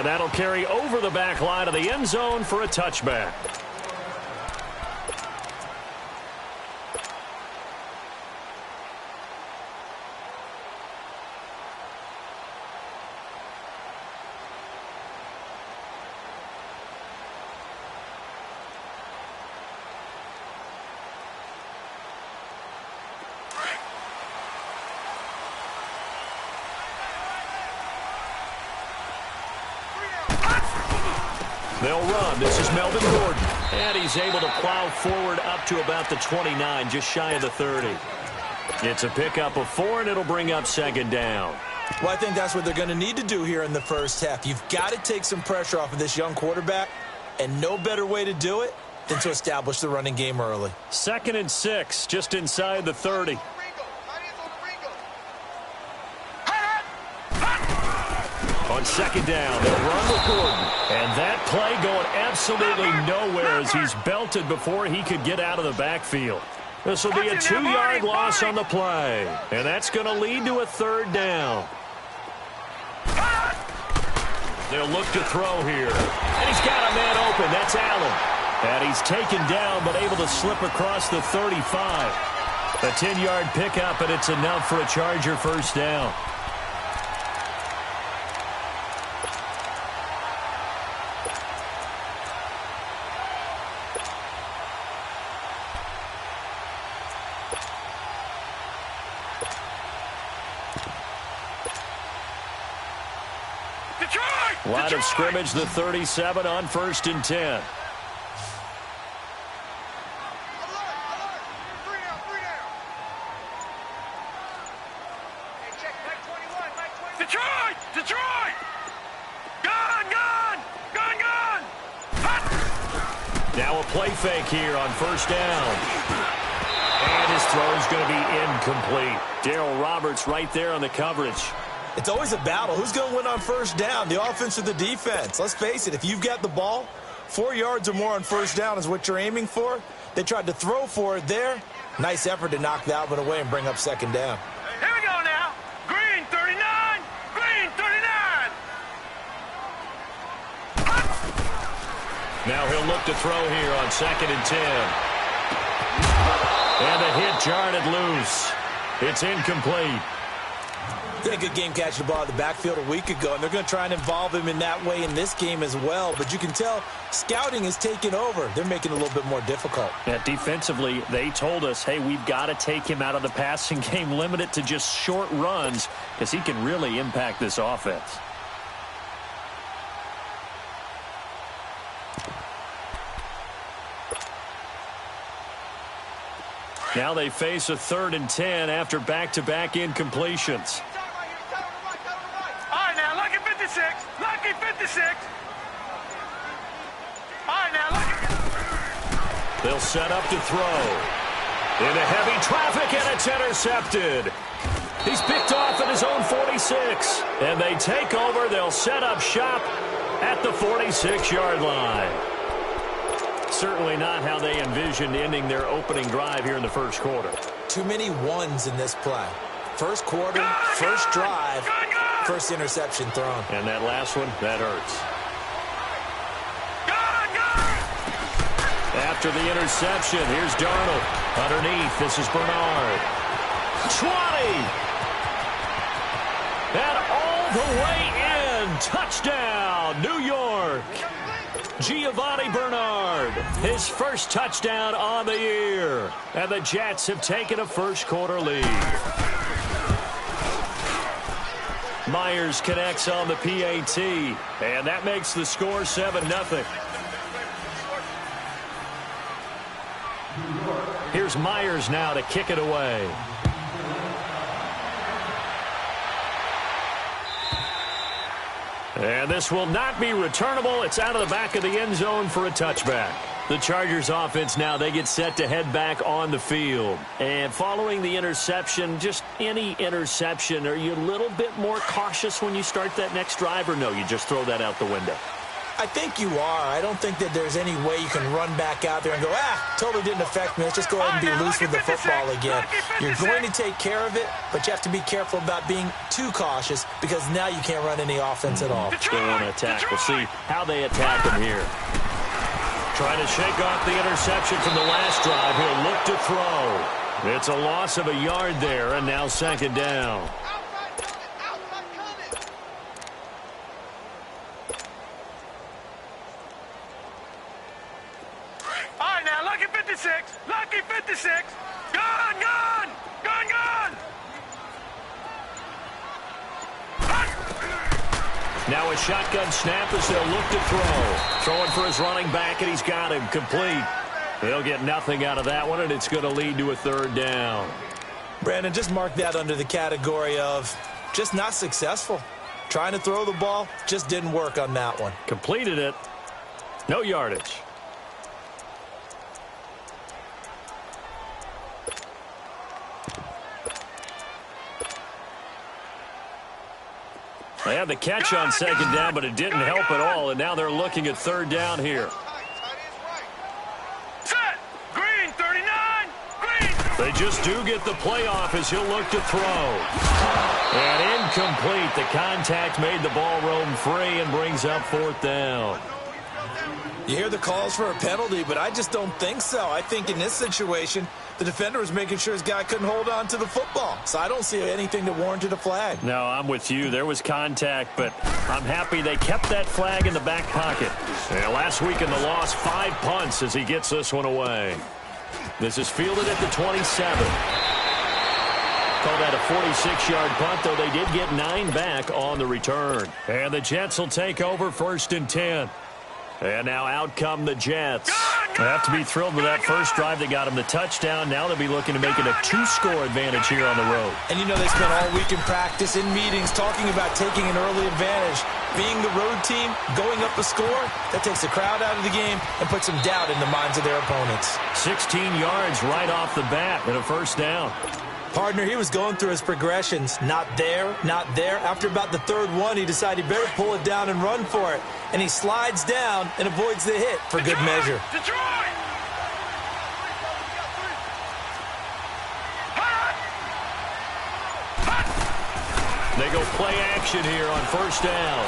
And that'll carry over the back line of the end zone for a touchback. They'll run. This is Melvin Gordon. And he's able to plow forward up to about the 29, just shy of the 30. It's a pickup of 4, and it'll bring up second down. Well, I think that's what they're going to need to do here in the first half. You've got to take some pressure off of this young quarterback, and no better way to do it than to establish the running game early. 2nd and 6, just inside the 30. On second down, they'll run with Gordon. And that play going absolutely nowhere as he's belted before he could get out of the backfield. This will be a 2-yard loss on the play. And that's going to lead to a 3rd down. They'll look to throw here. And he's got a man open. That's Allen. And he's taken down but able to slip across the 35. A 10-yard pickup, and it's enough for a Charger first down. Line of scrimmage, the 37 on 1st and 10. Detroit! Detroit! Gone! Gone! Gone! Gone! Now a play fake here on 1st down. And his throw is going to be incomplete. Darryl Roberts right there on the coverage. It's always a battle. Who's going to win on 1st down, the offense or the defense? Let's face it, if you've got the ball, 4 yards or more on 1st down is what you're aiming for. They tried to throw for it there. Nice effort to knock that one away and bring up 2nd down. Here we go now. Green 39. Green 39. Now he'll look to throw here on 2nd and 10. And the hit jarred it loose. It's incomplete. Did a good game catching the ball in the backfield a week ago, and they're going to try and involve him in that way in this game as well. But you can tell scouting is taking over. They're making it a little bit more difficult. Yeah, defensively, they told us, hey, we've got to take him out of the passing game, limit it to just short runs, because he can really impact this offense. Now they face a 3rd and 10 after back-to-back incompletions. All right, now, lucky 56. Lucky 56. All right, now, lucky. They'll set up to throw. Into heavy traffic, and it's intercepted. He's picked off at his own 46. And they take over. They'll set up shop at the 46-yard line. Certainly not how they envisioned ending their opening drive here in the 1st quarter. Too many ones in this play. 1st quarter, 1st drive, 1st interception thrown. And that last one, that hurts. After the interception, here's Darnold. Underneath, this is Bernard. 20! And all the way in. Touchdown, New York. Giovanni Bernard, his 1st touchdown on the year. And the Jets have taken a 1st quarter lead. Myers connects on the PAT, and that makes the score 7-0. Here's Myers now to kick it away. And this will not be returnable. It's out of the back of the end zone for a touchback. The Chargers offense now, they get set to head back on the field. And following the interception, just any interception, are you a little bit more cautious when you start that next drive, or no, you just throw that out the window? I think you are. I don't think that there's any way you can run back out there and go, totally didn't affect me. Let's just go ahead and be loose with the football again. You're going to take care of it, but you have to be careful about being too cautious because now you can't run any offense at all. They want to attack. We'll see how they attack him here. Trying to shake off the interception from the last drive. He'll look to throw. It's a loss of a yard there, and now second down. Lucky 56! Lucky 56! Gone! Gone! Gone! Gone! Now a shotgun snap as they'll look to throw. Throwing for his running back, and he's got him complete. They'll get nothing out of that one, and it's going to lead to a third down. Brandon, just mark that under the category of just not successful. Trying to throw the ball, just didn't work on that one. Completed it. No yardage. They had the catch on second down, but it didn't help at all, and now they're looking at third down here. Set! Green, 39! Green! They just do get the playoff as he'll look to throw. And incomplete. The contact made the ball roam free and brings up fourth down. You hear the calls for a penalty, but I just don't think so. I think in this situation, the defender was making sure his guy couldn't hold on to the football. So I don't see anything that warranted a flag. No, I'm with you. There was contact, but I'm happy they kept that flag in the back pocket. And last week in the loss, 5 punts as he gets this one away. This is fielded at the 27. Call that a 46-yard punt, though they did get 9 back on the return. And the Jets will take over 1st and 10. And now out come the Jets. They have to be thrilled with that first drive that got them the touchdown. Now they'll be looking to make it a 2-score advantage here on the road. And you know they spent all week in practice, in meetings, talking about taking an early advantage. Being the road team, going up a score, that takes the crowd out of the game and puts some doubt in the minds of their opponents. 16 yards right off the bat and a first down. Partner, he was going through his progressions. Not there, not there. After about the third one, he decided he better pull it down and run for it. And he slides down and avoids the hit for good measure. Detroit! They go play action here on first down.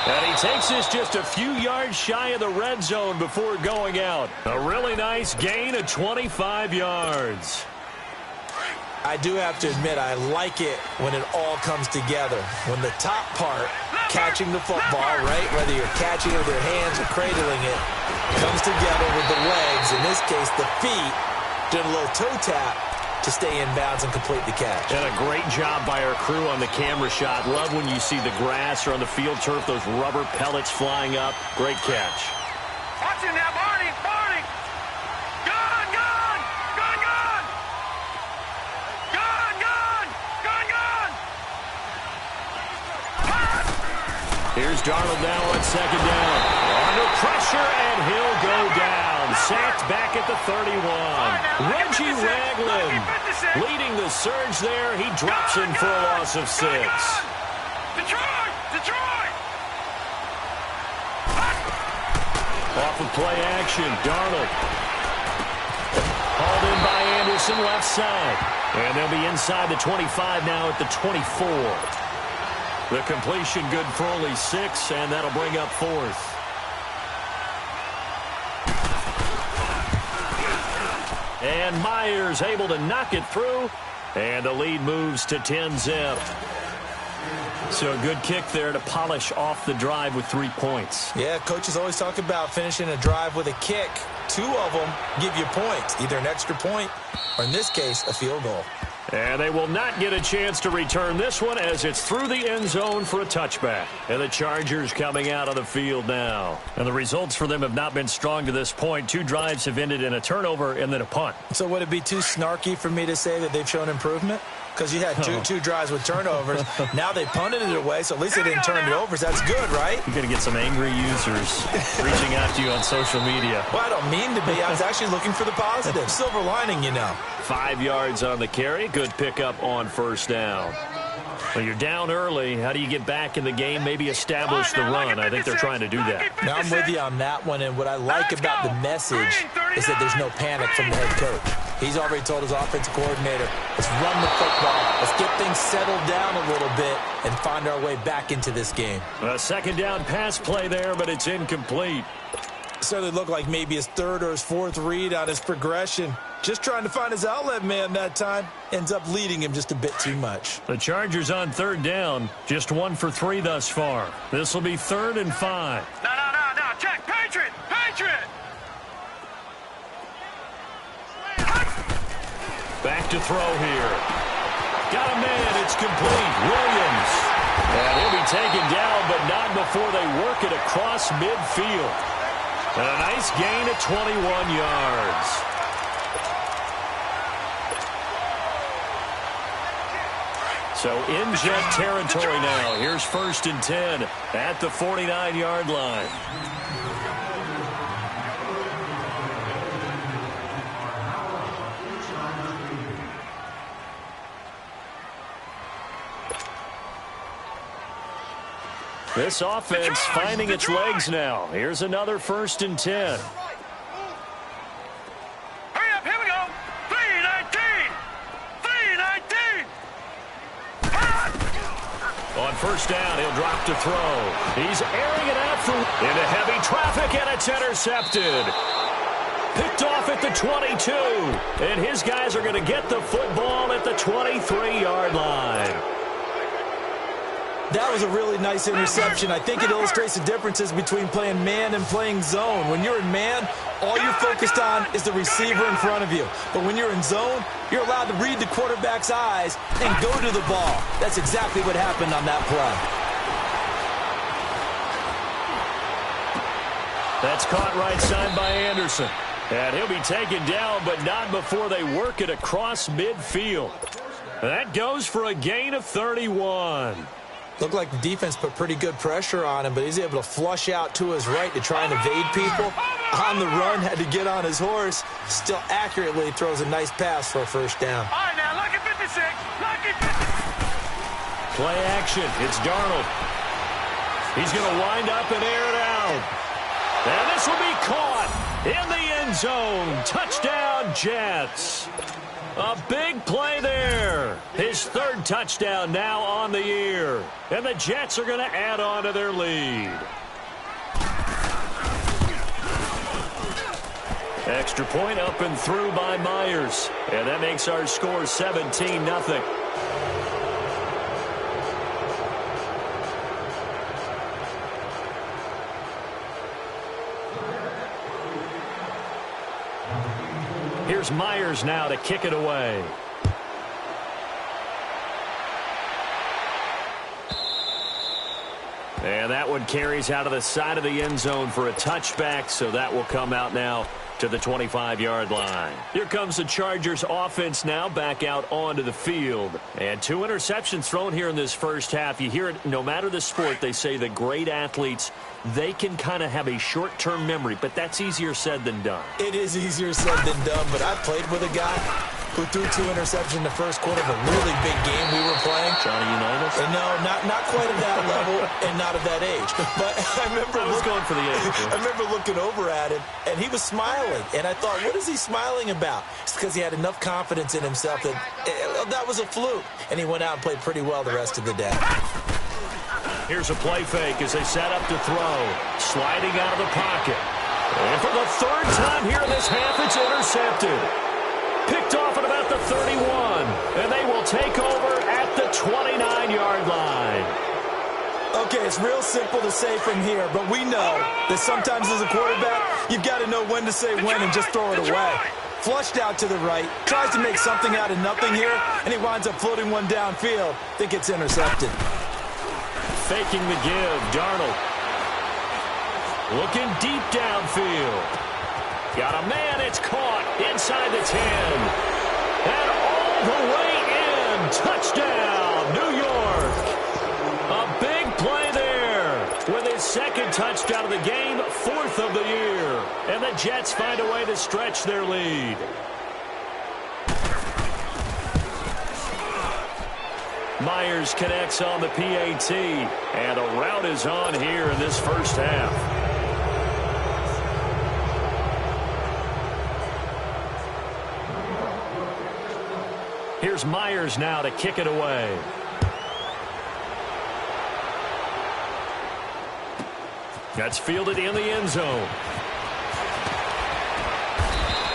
And he takes this just a few yards shy of the red zone before going out. A really nice gain of 25 yards. I do have to admit, I like it when it all comes together. When the top part, catching the football, right, whether you're catching it with your hands or cradling it, comes together with the legs, in this case the feet, doing a little toe tap to stay in bounds and complete the catch. And a great job by our crew on the camera shot. Love when you see the grass or on the field turf, those rubber pellets flying up. Great catch. Watch it now, Barney! Barney! Gone! Gone! Gone! Gone! Gone! Gone! Gone! Gone! Here's Darnold now on second down. Under pressure, and he'll go down. Sacked back at the 31. Reggie Ragland leading the surge there. He drops in for a loss of 6. Detroit! Detroit! Off of play action, Darnold. Hauled in by Anderson, left side. And they'll be inside the 25 now at the 24. The completion good for only 6, and that'll bring up 4th. And Myers able to knock it through, and the lead moves to 10-zip. So a good kick there to polish off the drive with 3 points. Yeah, coaches always talk about finishing a drive with a kick. 2 of them give you points, either an extra point or, in this case, a field goal. And they will not get a chance to return this one as it's through the end zone for a touchback. And the Chargers coming out on the field now. And the results for them have not been strong to this point. 2 drives have ended in a turnover and then a punt. So would it be too snarky for me to say that they've shown improvement? Because you had two drives with turnovers. Now they punted it away, so at least they didn't turn it over. So that's good, right? You're going to get some angry users reaching out to you on social media. Well, I don't mean to be. I was actually looking for the positive. Silver lining, you know. 5 yards on the carry. Good pickup on first down. Well, you're down early. How do you get back in the game, maybe establish the run? I think they're trying to do that. Now, I'm with you on that one, and what I like about the message is that there's no panic from the head coach. He's already told his offensive coordinator, let's run the football, let's get things settled down a little bit, and find our way back into this game. A second down pass play there, but it's incomplete. Certainly looked like maybe his third or his fourth read on his progression. Just trying to find his outlet man that time. Ends up leading him just a bit too much. The Chargers on third down. Just 1 for 3 thus far. This will be 3rd and 5. No. Check. Patriot. Back to throw here. Got a man. It's complete. Williams. And he'll be taken down, but not before they work it across midfield. And a nice gain of 21 yards. So in Jet territory now. Here's 1st and 10 at the 49-yard line. This offense finding its legs now. Here's another 1st and 10. Hurry up, here we go. 3-19. On 1st down, he'll drop to throw. He's airing it out into heavy traffic, and it's intercepted. Picked off at the 22. And his guys are going to get the football at the 23-yard line. That was a really nice interception. I think it illustrates the differences between playing man and playing zone. When you're in man, all you're focused on is the receiver in front of you. But when you're in zone, you're allowed to read the quarterback's eyes and go to the ball. That's exactly what happened on that play. That's caught right side by Anderson. And he'll be taken down, but not before they work it across midfield. That goes for a gain of 31. Looked like the defense put pretty good pressure on him, but he's able to flush out to his right to try and evade people. On the run, had to get on his horse. Still accurately throws a nice pass for a 1st down. All right, now, lucky 56. Lucky 56. Play action. It's Darnold. He's going to wind up and air it out. And this will be caught in the end zone. Touchdown, Jets. A big play there. His 3rd touchdown now on the year. And the Jets are going to add on to their lead. Extra point up and through by Myers. And that makes our score 17-0. Here's Myers now to kick it away. And that one carries out of the side of the end zone for a touchback, so that will come out now to the 25-yard line. Here comes the Chargers offense now back out onto the field. And 2 interceptions thrown here in this first half. You hear it, no matter the sport, they say the great athletes, they can kind of have a short-term memory, but that's easier said than done. It is easier said than done, but I played with a guy who threw 2 interceptions in the first quarter of a really big game we were playing. Johnny Unitas? No, not quite at that level and not at that age. But I remember I was going for the age. I remember looking over at him, and he was smiling. And I thought, what is he smiling about? It's because he had enough confidence in himself that that was a fluke. And he went out and played pretty well the rest of the day. Here's a play fake as they set up to throw. Sliding out of the pocket. And for the 3rd time here in this half, it's intercepted. Picked off at about the 31. And they will take over at the 29-yard line. Okay, it's real simple to say from here, but we know that sometimes as a quarterback, you've got to know when to say when and just throw it away. Flushed out to the right, tries to make something out of nothing here, and he winds up floating one downfield. I think it's intercepted. Faking the give, Darnold. Looking deep downfield. Got a man, it's caught inside the 10. And all the way in. Touchdown, New York. A big play there with his 2nd touchdown of the game, 4th of the year. And the Jets find a way to stretch their lead. Myers connects on the PAT, and a rout is on here in this first half. Here's Myers now to kick it away. That's fielded in the end zone.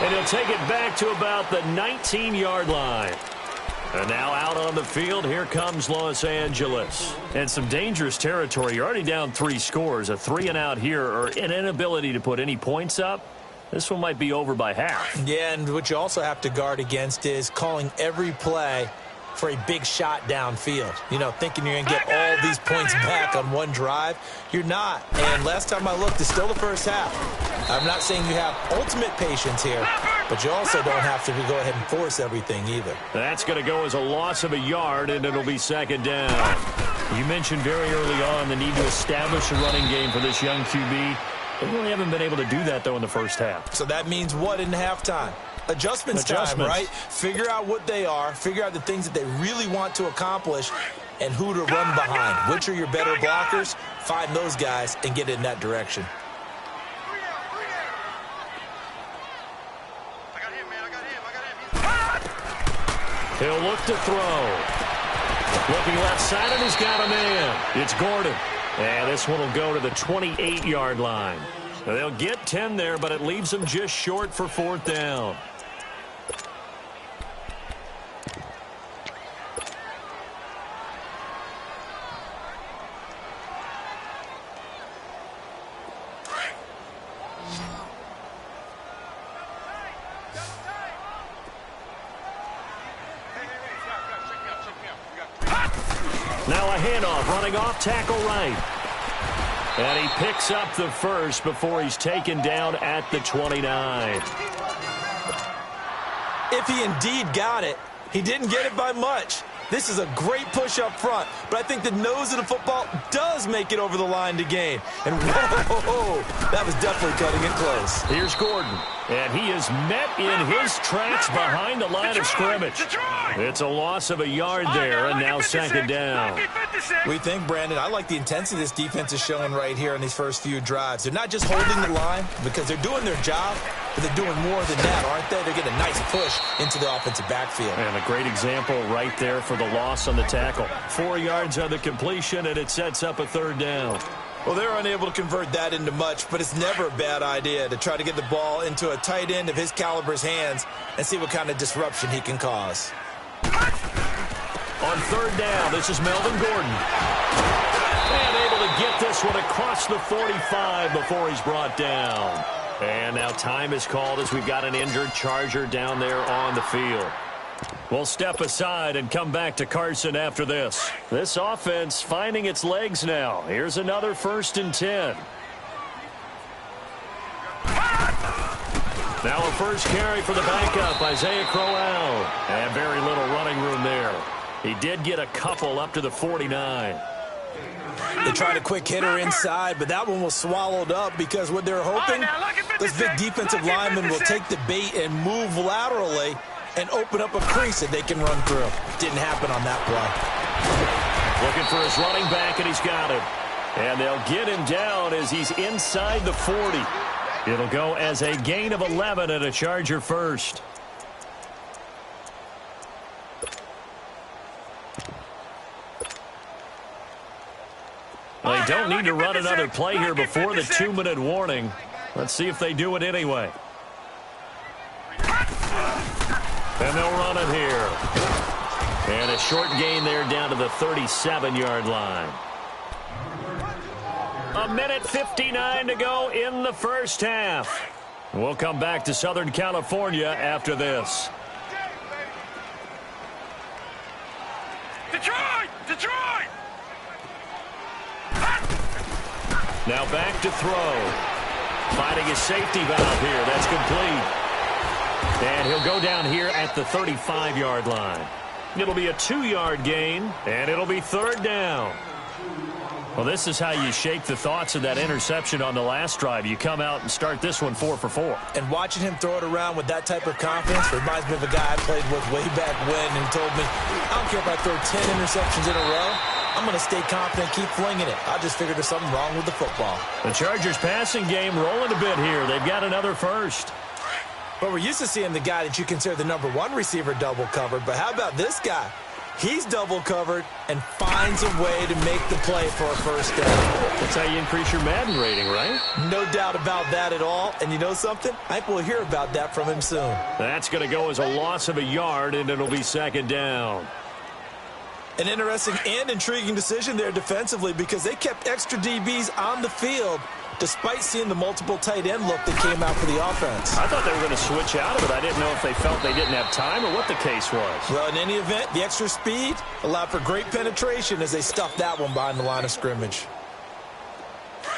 And he'll take it back to about the 19-yard line. And now out on the field, here comes Los Angeles. And some dangerous territory. You're already down 3 scores. A 3-and-out here, or an inability to put any points up. This one might be over by half. Yeah, and what you also have to guard against is calling every play for a big shot downfield. You know, thinking you're going to get all these points back on one drive. You're not. And last time I looked, it's still the first half. I'm not saying you have ultimate patience here, but you also don't have to go ahead and force everything either. That's going to go as a loss of a yard, and it'll be second down. You mentioned very early on the need to establish a running game for this young QB. They really haven't been able to do that, though, in the first half. So that means what in halftime? Adjustments time, right? Figure out what they are, figure out the things that they really want to accomplish, and who to run behind. Which are your better blockers? Find those guys and get in that direction. He'll look to throw. Looking left side, and he's got a man. It's Gordon. And this one will go to the 28-yard line. They'll get 10 there, but it leaves them just short for 4th down. Now a handoff, running off tackle right. And he picks up the first before he's taken down at the 29. If he indeed got it, he didn't get it by much. This is a great push up front, but I think the nose of the football does make it over the line to gain. And whoa, that was definitely cutting it close. Here's Gordon, and he is met in his tracks behind the line of scrimmage. It's a loss of a yard there, and now second down. We think, Brandon, I like the intensity this defense is showing right here in these first few drives. They're not just holding the line because they're doing their job, but they're doing more than that, aren't they? They're getting a nice push into the offensive backfield. And a great example right there for the loss on the tackle. 4 yards on the completion, and it sets up a 3rd down. Well, they're unable to convert that into much, but it's never a bad idea to try to get the ball into a tight end of his caliber's hands and see what kind of disruption he can cause. On 3rd down, this is Melvin Gordon. And able to get this one across the 45 before he's brought down. And now time is called as we've got an injured Charger down there on the field. We'll step aside and come back to Carson after this. This offense finding its legs now. Here's another 1st and 10. Now a first carry for the backup, Isaiah Crowell. And very little running room there. He did get a couple up to the 49. They tried a quick hitter inside, but that one was swallowed up because what they're hoping, those big defensive linemen will take the bait and move laterally and open up a crease that they can run through. Didn't happen on that play. Looking for his running back, and he's got him. And they'll get him down as he's inside the 40. It'll go as a gain of 11 and a Charger first. Well, they don't need to run another play here before the 2-minute warning. Let's see if they do it anyway. And they'll run it here. And a short gain there down to the 37-yard line. 1:59 to go in the first half. We'll come back to Southern California after this. Detroit! Detroit! Now back to throw. Finding his safety valve here. That's complete. And he'll go down here at the 35-yard line. It'll be a 2-yard gain, and it'll be 3rd down. Well, this is how you shake the thoughts of that interception on the last drive. You come out and start this one 4 for 4. And watching him throw it around with that type of confidence reminds me of a guy I played with way back when, and he told me, I don't care if I throw 10 interceptions in a row. I'm going to stay confident, keep flinging it. I just figured there's something wrong with the football. The Chargers passing game rolling a bit here. They've got another first. Well, we're used to seeing the guy that you consider the number one receiver double covered, but how about this guy? He's double covered and finds a way to make the play for a first down. That's how you increase your Madden rating, right? No doubt about that at all. And you know something? I think we'll hear about that from him soon. That's going to go as a loss of a yard, and it'll be second down. An interesting and intriguing decision there defensively because they kept extra DBs on the field despite seeing the multiple tight end look that came out for the offense. I thought they were going to switch out of it. I didn't know if they felt they didn't have time or what the case was. Well, in any event, the extra speed allowed for great penetration as they stuffed that one behind the line of scrimmage.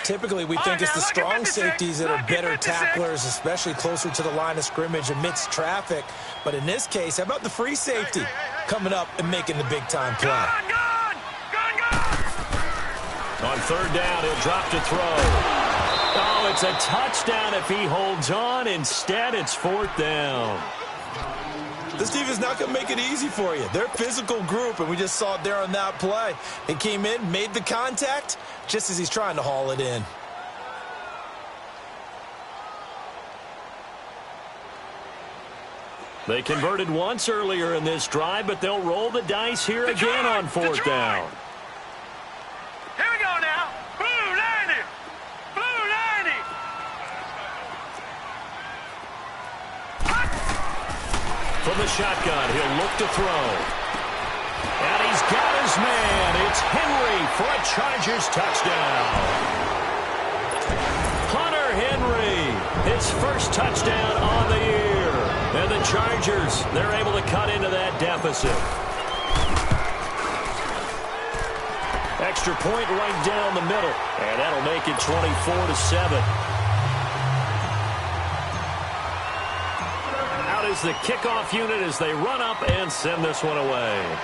Typically, we think it's the strong safeties that are better tacklers, especially closer to the line of scrimmage amidst traffic. But in this case, how about the free safety coming up and making the big-time play? On third down, he'll drop to throw. Oh, it's a touchdown if he holds on. Instead, it's fourth down. This team is not going to make it easy for you. They're a physical group, and we just saw it there on that play. He came in, made the contact, just as he's trying to haul it in. They converted once earlier in this drive, but they'll roll the dice here again on fourth down. Here we go now. Blue 90. Blue 90. From the shotgun, he'll look to throw. And he's got his man. It's Henry for a Chargers touchdown. Hunter Henry, his first touchdown on the year. And the Chargers, they're able to cut into that deficit. Extra point right down the middle. And that'll make it 24-7. Out is the kickoff unit as they run up and send this one away.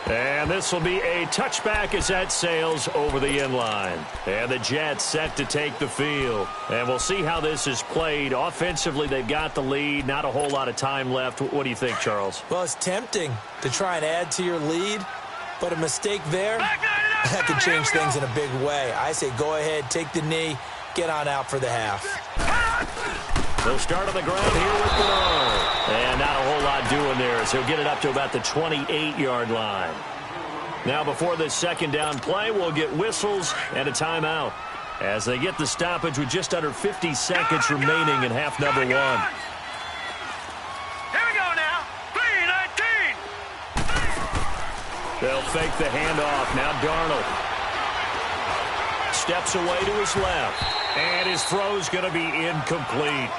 And this will be a touchback as that sails over the end line. And the Jets set to take the field. And we'll see how this is played. Offensively, they've got the lead. Not a whole lot of time left. What do you think, Charles? Well, it's tempting to try and add to your lead, but a mistake there, that could change things in a big way. I say go ahead, take the knee, get on out for the half. They'll start on the ground here with Bernard. And not a whole lot doing there as he'll get it up to about the 28-yard line. Now before this second down play, we'll get whistles and a timeout as they get the stoppage with just under 50 seconds remaining in half number one. Here we go now. 3-19. They'll fake the handoff. Now Darnold steps away to his left. And his throw's going to be incomplete.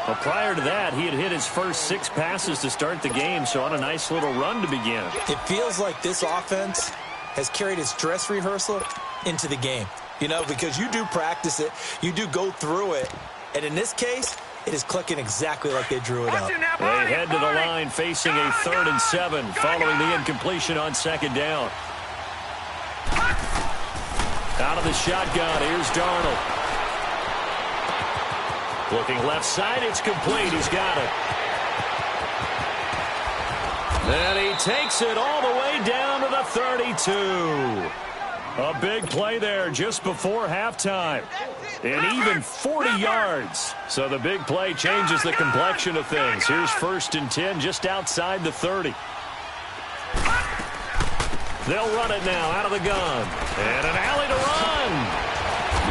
Well, prior to that, he had hit his first 6 passes to start the game, so on a nice little run to begin. It feels like this offense has carried its dress rehearsal into the game. You know, because you do practice it, you do go through it, and in this case, it is clicking exactly like they drew it up. They head to the line facing a 3rd and 7 following the incompletion on second down. Out of the shotgun, here's Darnold. Looking left side, it's complete. He's got it. And he takes it all the way down to the 32. A big play there just before halftime. And even 40 yards. So the big play changes the complexion of things. Here's 1st and 10 just outside the 30. They'll run it now out of the gun. And an alley to run.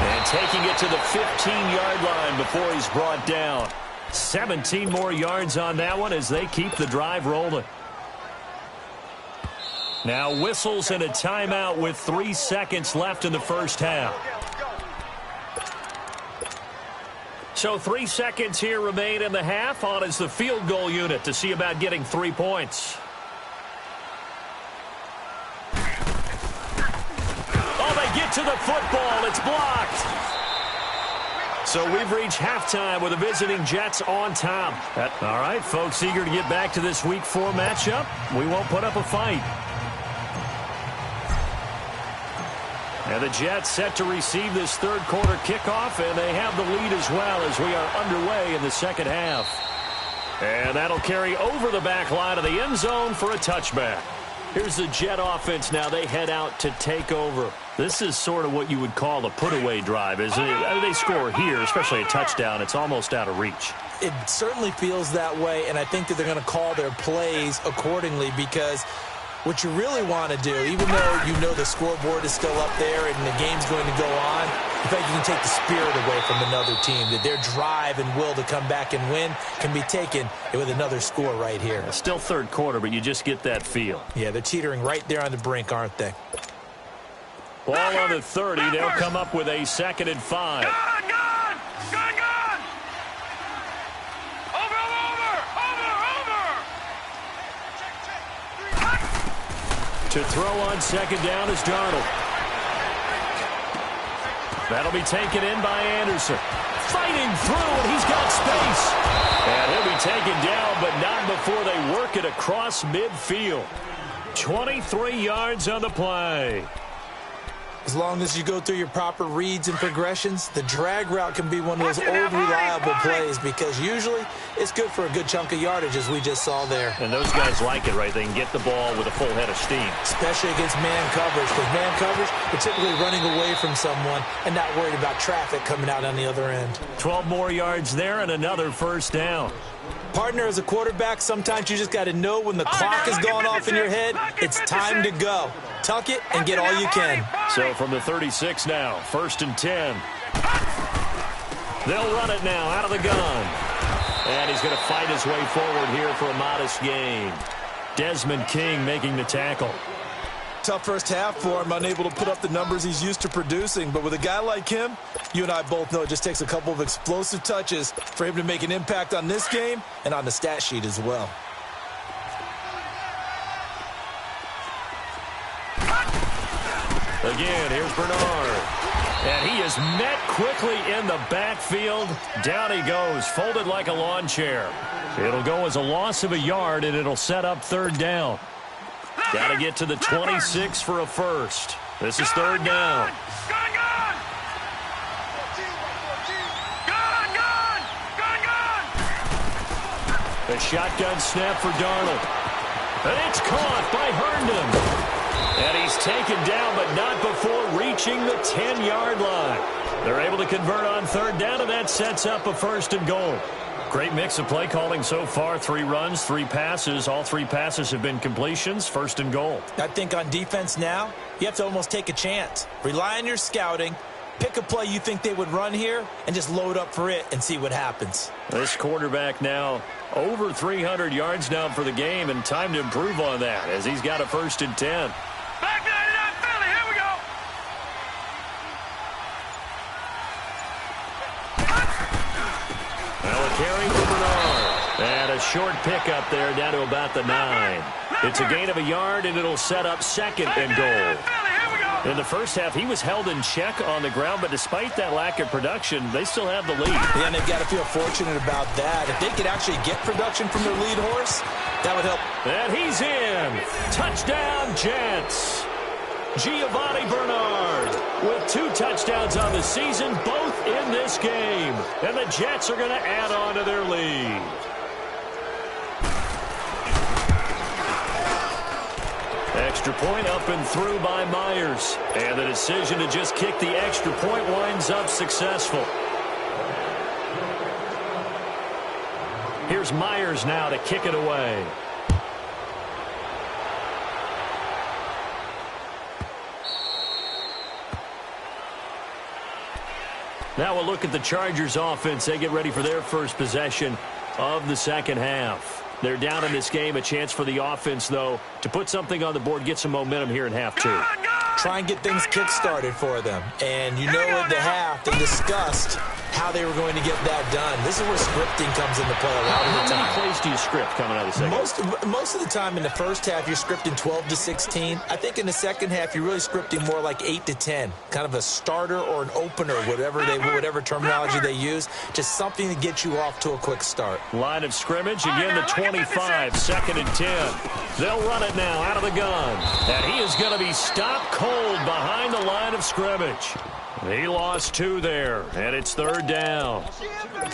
And taking it to the 15-yard line before he's brought down. 17 more yards on that one as they keep the drive rolling. Now whistles and a timeout with 3 seconds left in the first half. So 3 seconds here remain in the half. On is the field goal unit to see about getting 3 points. Get to the football. It's blocked. So we've reached halftime with the visiting Jets on top. All right, folks, eager to get back to this Week 4 matchup. We won't put up a fight. And the Jets set to receive this third quarter kickoff, and they have the lead as well as we are underway in the second half. And that'll carry over the back line of the end zone for a touchback. Here's the Jet offense now. They head out to take over. This is sort of what you would call a put-away drive, isn't it? They score here, especially a touchdown. It's almost out of reach. It certainly feels that way, and I think that they're going to call their plays accordingly because what you really want to do, even though you know the scoreboard is still up there and the game's going to go on, in fact, you can take the spirit away from another team, that their drive and will to come back and win can be taken with another score right here. It's still third quarter, but you just get that feel. Yeah, they're teetering right there on the brink, aren't they? Ball on the 30. They'll come up with a 2nd and 5. Gone! To throw on second down is Darnold. That'll be taken in by Anderson. Fighting through, and he's got space. And he'll be taken down, but not before they work it across midfield. 23 yards on the play. As long as you go through your proper reads and progressions, the drag route can be one of those old reliable plays because usually it's good for a good chunk of yardage, as we just saw there. And those guys like it, right? They can get the ball with a full head of steam. Especially against man coverage, because man coverage, they're typically running away from someone and not worried about traffic coming out on the other end. 12 more yards there and another first down. Partner, as a quarterback, sometimes you just got to know when the clock is going off in your head, it's time to go. Tuck it and get all you can. So from the 36 now, 1st and 10. They'll run it now out of the gun. And he's going to fight his way forward here for a modest gain. Desmond King making the tackle. Tough first half for him, unable to put up the numbers he's used to producing. But with a guy like him, you and I both know it just takes a couple of explosive touches for him to make an impact on this game and on the stat sheet as well. Again, here's Bernard. And he is met quickly in the backfield. Down he goes, folded like a lawn chair. It'll go as a loss of a yard, and it'll set up 3rd down. Got to get to the 26 for a first. This is 3rd down. A shotgun snap for Darnold. And it's caught by Herndon. And he's taken down, but not before reaching the 10-yard line. They're able to convert on 3rd down, and that sets up a 1st and goal. Great mix of play calling so far. 3 runs, 3 passes. All 3 passes have been completions. 1st and goal. I think on defense now, you have to almost take a chance. Rely on your scouting. Pick a play you think they would run here and just load up for it and see what happens. This quarterback now over 300 yards now for the game, and time to improve on that as he's got a 1st and 10. Back to Philly. Here we go. Now a carry for Bernard. And a short pickup there down to about the 9. It's a gain of a yard, and it'll set up 2nd and goal. In the first half, he was held in check on the ground, but despite that lack of production, they still have the lead. Yeah, and they've got to feel fortunate about that. If they could actually get production from their lead horse, that would help. And he's in. Touchdown, Jets. Giovanni Bernard with 2 touchdowns on the season, both in this game. And the Jets are going to add on to their lead. Extra point up and through by Myers. And the decision to just kick the extra point winds up successful. Here's Myers now to kick it away. Now we'll look at the Chargers offense. They get ready for their first possession of the second half. They're down in this game. A chance for the offense, though, to put something on the board, get some momentum here in half 2. Try and get things kick-started for them. And you know at the half, they discussed how they were going to get that done. This is where scripting comes into play a lot of the time. How many plays do you script coming out of the second? Most of the time in the first half, you're scripting 12 to 16. I think in the second half, you're really scripting more like 8 to 10, kind of a starter or an opener, whatever terminology they use, just something to get you off to a quick start. Line of scrimmage, again the 25, 2nd and 10. They'll run it now out of the gun, and he is going to be stopped cold behind the line of scrimmage. He lost 2 there, and it's 3rd down.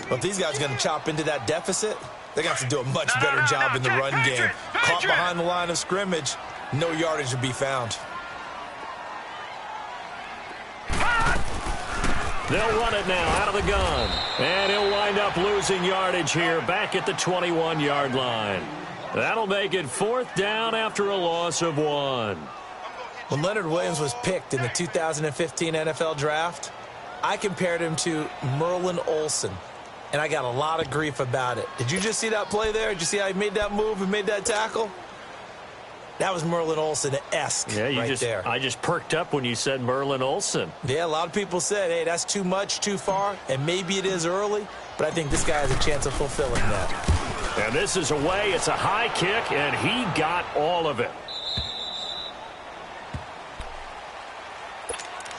Well, if these guys are going to chop into that deficit, they're going to have to do a much better job in the run game. Caught behind the line of scrimmage, no yardage to be found. They'll run it now out of the gun, and he'll wind up losing yardage here back at the 21-yard line. That'll make it 4th down after a loss of 1. When Leonard Williams was picked in the 2015 NFL Draft, I compared him to Merlin Olsen, and I got a lot of grief about it. Did you just see that play there? Did you see how he made that move and made that tackle? That was Merlin Olsen-esque there. I just perked up when you said Merlin Olsen. Yeah, a lot of people said, hey, that's too much, too far, and maybe it is early, but I think this guy has a chance of fulfilling that. And this is away. It's a high kick, and he got all of it.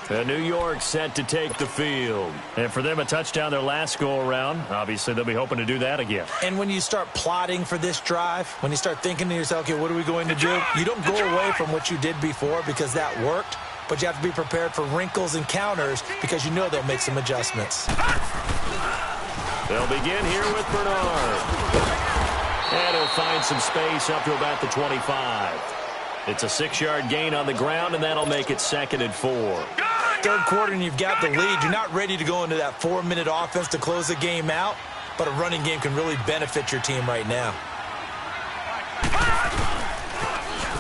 And New York set to take the field. And for them, a touchdown their last go-around. Obviously, they'll be hoping to do that again. And when you start plotting for this drive, when you start thinking to yourself, okay, what are we going to do? You don't go away from what you did before because that worked, but you have to be prepared for wrinkles and counters because you know they'll make some adjustments. They'll begin here with Bernard. And he'll find some space up to about the 25. It's a 6-yard gain on the ground, and that'll make it 2nd and 4. Third quarter, and you've got the lead. You're not ready to go into that 4-minute offense to close the game out, but a running game can really benefit your team right now.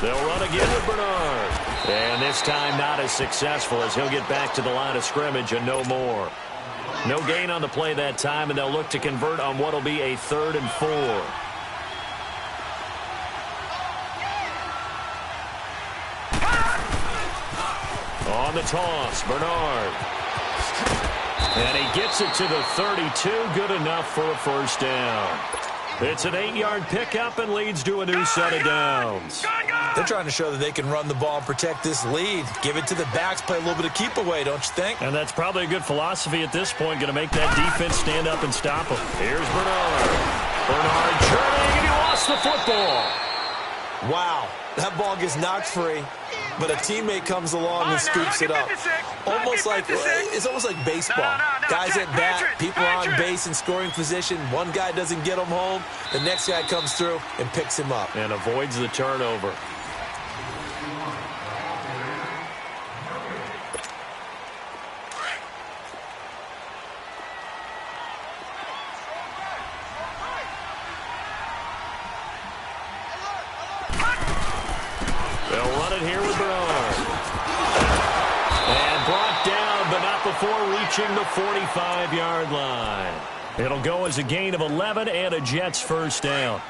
They'll run again with Bernard. And this time not as successful as he'll get back to the line of scrimmage and no more. No gain on the play that time, and they'll look to convert on what will be a 3rd and 4. On the toss, Bernard. And he gets it to the 32. Good enough for a 1st down. It's an 8-yard pickup and leads to a new set of downs. They're trying to show that they can run the ball and protect this lead. Give it to the backs, play a little bit of keep away, don't you think? And that's probably a good philosophy at this point, going to make that defense stand up and stop them. Here's Bernard. Bernard turning, and he lost the football. Wow, that ball gets knocked free, but a teammate comes along and scoops it up. It's almost like baseball. Guys at bat, people are on base in scoring position. One guy doesn't get him home. The next guy comes through and picks him up. And avoids the turnover. They'll run it here with Bernard. And brought down, but not before reaching the 45-yard line. It'll go as a gain of 11 and a Jets 1st down.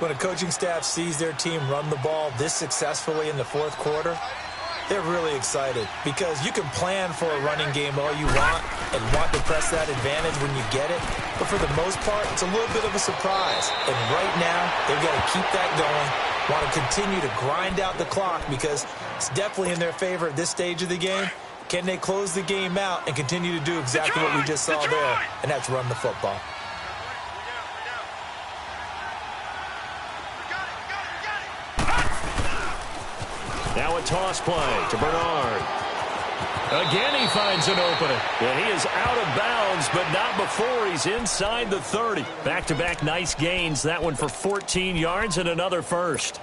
When a coaching staff sees their team run the ball this successfully in the 4th quarter, they're really excited because you can plan for a running game all you want and want to press that advantage when you get it. But for the most part, it's a little bit of a surprise. And right now, they've got to keep that going, want to continue to grind out the clock because it's definitely in their favor at this stage of the game. Can they close the game out and continue to do exactly what we just saw there, and that's run the football. Now a toss play to Bernard. Again, he finds an opening. And he is out of bounds, but not before he's inside the 30. Back-to-back nice gains. That one for 14 yards and another 1st.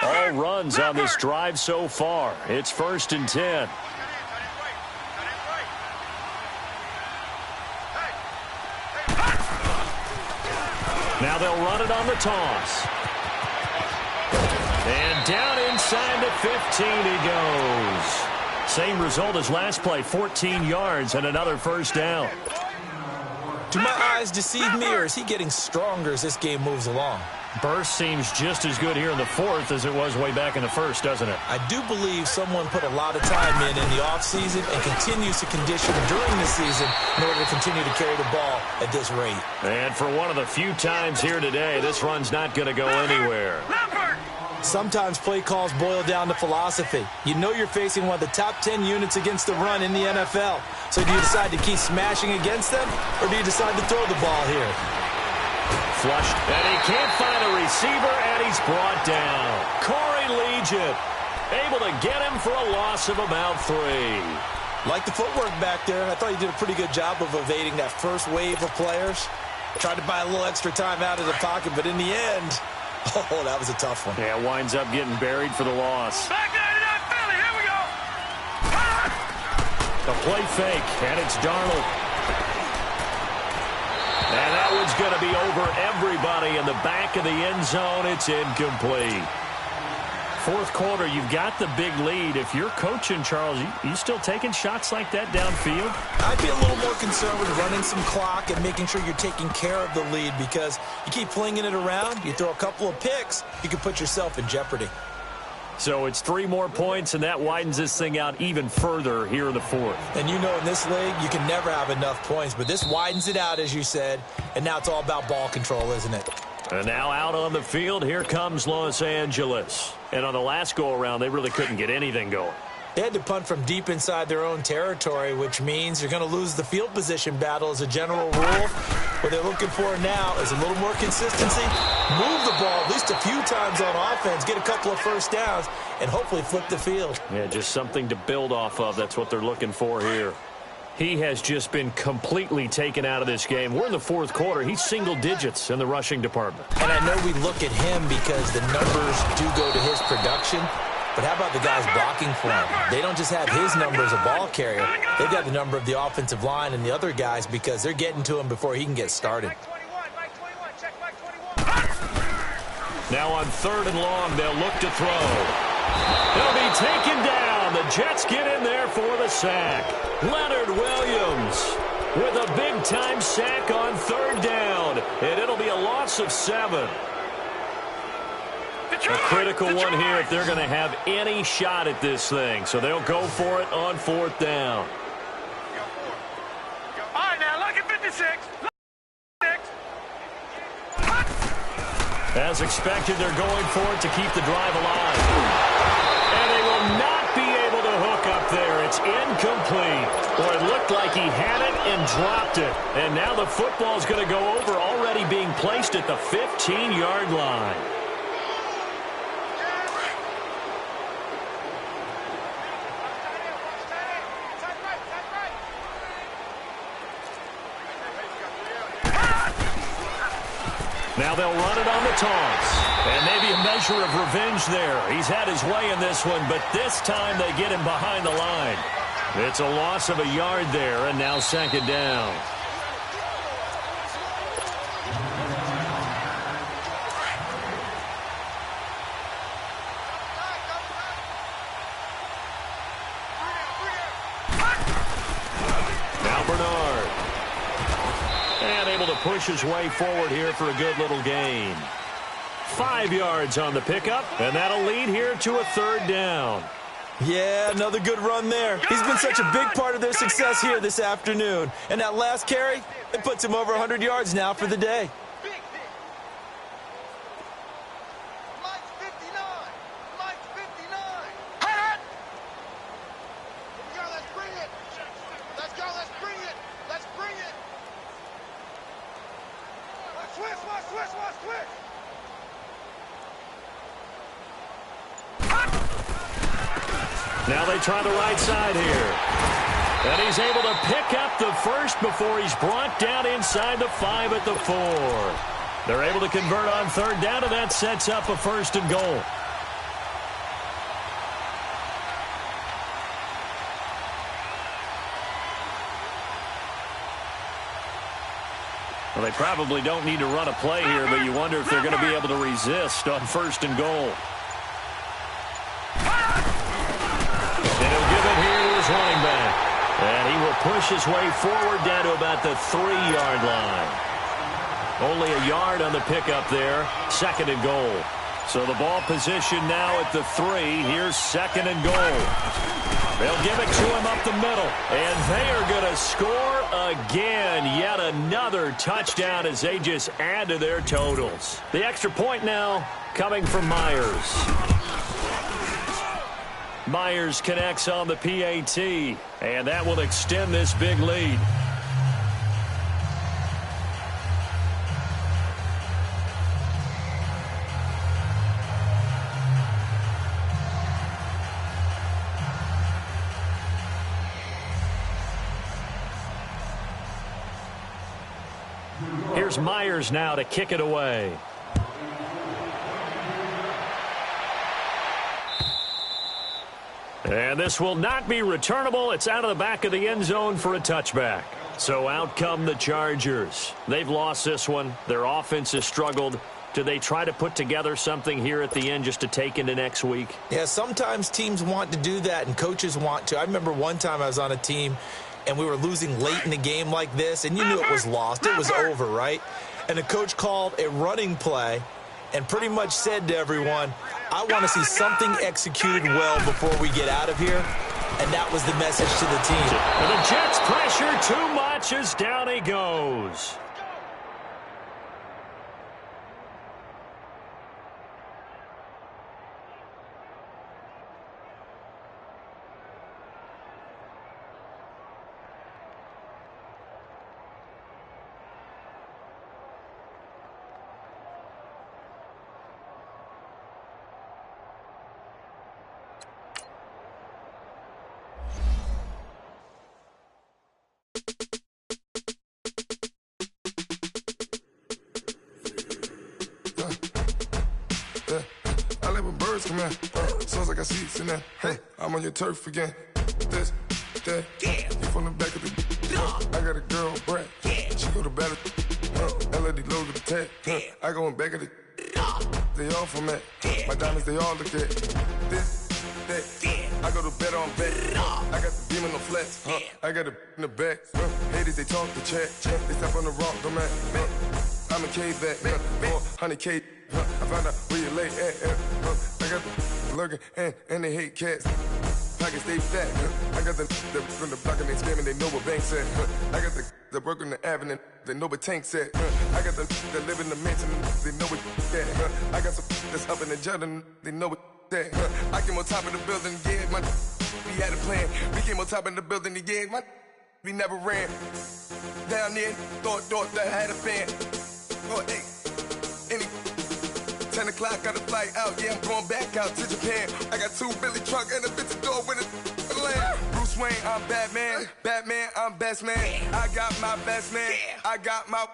All runs on this drive so far. It's 1st and 10. Now they'll run it on the toss. And down inside the 15 he goes. Same result as last play, 14 yards and another 1st down. Do my eyes deceive me, or is he getting stronger as this game moves along? Burst seems just as good here in the fourth as it was way back in the first, doesn't it? I do believe someone put a lot of time in the offseason and continues to condition during the season in order to continue to carry the ball at this rate. And for one of the few times here today, this run's not going to go anywhere. Sometimes play calls boil down to philosophy. You know you're facing one of the top 10 units against the run in the NFL. So do you decide to keep smashing against them, or do you decide to throw the ball here? Flushed, and he can't find a receiver, and he's brought down. Corey Legent able to get him for a loss of about 3. Like the footwork back there, I thought he did a pretty good job of evading that first wave of players. Tried to buy a little extra time out of the pocket, but in the end, oh, that was a tough one. Yeah, winds up getting buried for the loss. Back 99 Philly, here we go. The play fake, and it's Darnold. And that one's going to be over everybody in the back of the end zone. It's incomplete. Fourth quarter, you've got the big lead. If you're coaching, Charles, you still taking shots like that downfield? I'd be a little more concerned with running some clock and making sure you're taking care of the lead, because you keep flinging it around, you throw a couple of picks, you can put yourself in jeopardy. So it's 3 more points, and that widens this thing out even further here in the fourth. And you know in this league, you can never have enough points, but this widens it out, as you said, and now it's all about ball control, isn't it? And now out on the field, here comes Los Angeles. And on the last go-around, they really couldn't get anything going. They had to punt from deep inside their own territory, which means you're going to lose the field position battle as a general rule. What they're looking for now is a little more consistency, move the ball at least a few times on offense, get a couple of first downs, and hopefully flip the field. Yeah, just something to build off of. That's what they're looking for here. He has just been completely taken out of this game. We're in the fourth quarter. He's single digits in the rushing department. And I know we look at him because the numbers do go to his production. But how about the guys blocking for him? They don't just have his number as a ball carrier. They've got the number of the offensive line and the other guys because they're getting to him before he can get started. Now on 3rd and long, they'll look to throw. He'll be taken down. The Jets get in there for the sack. Leonard Williams with a big-time sack on 3rd down. And it'll be a loss of 7. A critical one here if they're going to have any shot at this thing. So they'll go for it on 4th down. All right, now look at 56. As expected, they're going for it to keep the drive alive. And they will not be able to hook up there. It's incomplete. Boy, it looked like he had it and dropped it. And now the football's going to go over, already being placed at the 15-yard line. Now they'll run it on the toss. And maybe a measure of revenge there. He's had his way in this one, but this time they get him behind the line. It's a loss of a yard there, and now 2nd down. Now Bernard. And able to push his way forward here for a good little gain. 5 yards on the pickup, and that'll lead here to a 3rd down. Yeah, another good run there. He's been such a big part of their success here this afternoon. And that last carry, it puts him over 100 yards now for the day. Now they try the right side here. And he's able to pick up the first before he's brought down inside the 5 at the 4. They're able to convert on 3rd down, and that sets up a 1st and goal. Well, they probably don't need to run a play here, but you wonder if they're going to be able to resist on 1st and goal. And he'll give it here to his running back. And he will push his way forward down to about the 3-yard line. Only a yard on the pickup there. 2nd and goal. So the ball position now at the 3. Here's 2nd and goal. They'll give it to him up the middle. And they are going to score again. Yet another touchdown as they just add to their totals. The extra point now coming from Myers. Myers connects on the PAT. And that will extend this big lead. Here's Myers now to kick it away. And this will not be returnable. It's out of the back of the end zone for a touchback. So out come the Chargers. They've lost this one. Their offense has struggled. Do they try to put together something here at the end just to take into next week? Yeah, sometimes teams want to do that and coaches want to. I remember one time I was on a team and we were losing late in the game like this, and you knew it was lost. It was over, right? And the coach called a running play and pretty much said to everyone, I want to see something executed well before we get out of here. And that was the message to the team. And the Jets pressure too much as down he goes. Come in, sounds like I see seats in there. Hey, I'm on your turf again. This, that, you from the back of the. I got a girl, Brad. She go to battle. LED logo the tag. I go in back of the. They all from that. My diamonds, they all look at. This, that. I go to bet on bet. I got the demon on flats. I got it in the back. Haters, they talk the chat. They step on the rock, the man. I'm a cave back. 400K. I found out where you lay at. I got the lurking and they hate cats. Pockets stay fat. I got the from the block and they scamming, they know what banks at. I got the work on the avenue, they know what tanks at. I got the that live in the mansion, they know what that. I got some that's up in the Jordan, they know what that. I came on top of the building, yeah, my we had a plan. We came on top of the building, yeah, my we never ran. Down there, thought that I had a fan. Oh, hey, any 10 o'clock, got a flight out, yeah, I'm going back out to Japan. I got 2 Billy truck and a bitch door with a land. Bruce Wayne, I'm Batman. Batman, I'm best man. I got my best man. I got my.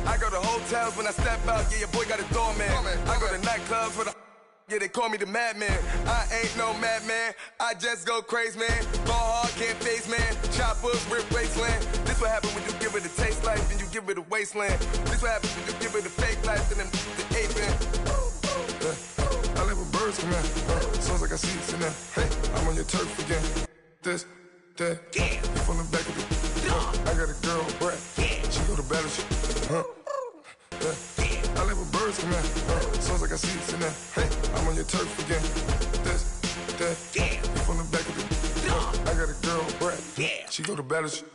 I go to hotels when I step out, yeah, your boy got a doorman. I go to nightclubs with a. Yeah, they call me the madman. I ain't no madman. I just go crazy, man. Ball hard, can't face, man. Choppers, rip wasteland. This what happen when you give it a taste life and you give it a wasteland. This what happens when you give it a fake life and then the ape in. I live with birds come in. Sounds like I see seats in there. Hey, I'm on your turf again. This, that. You from the back of the. I got a girl, Brad. She go to battle shit. I live with birds come in. Sounds like I see seats in there. Hey, I'm on your turf again. This, that. You from the back of the. I got a girl, Brad. She go to battle shit.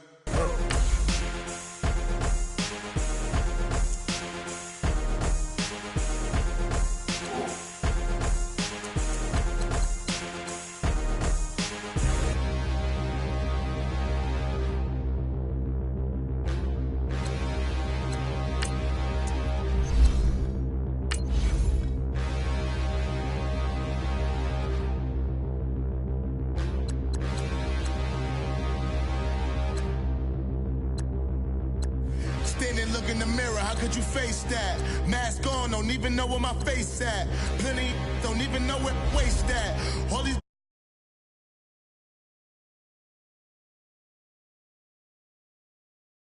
Look in the mirror, how could you face that? Mask on, don't even know where my face at. Plenty don't even know where waist at. All these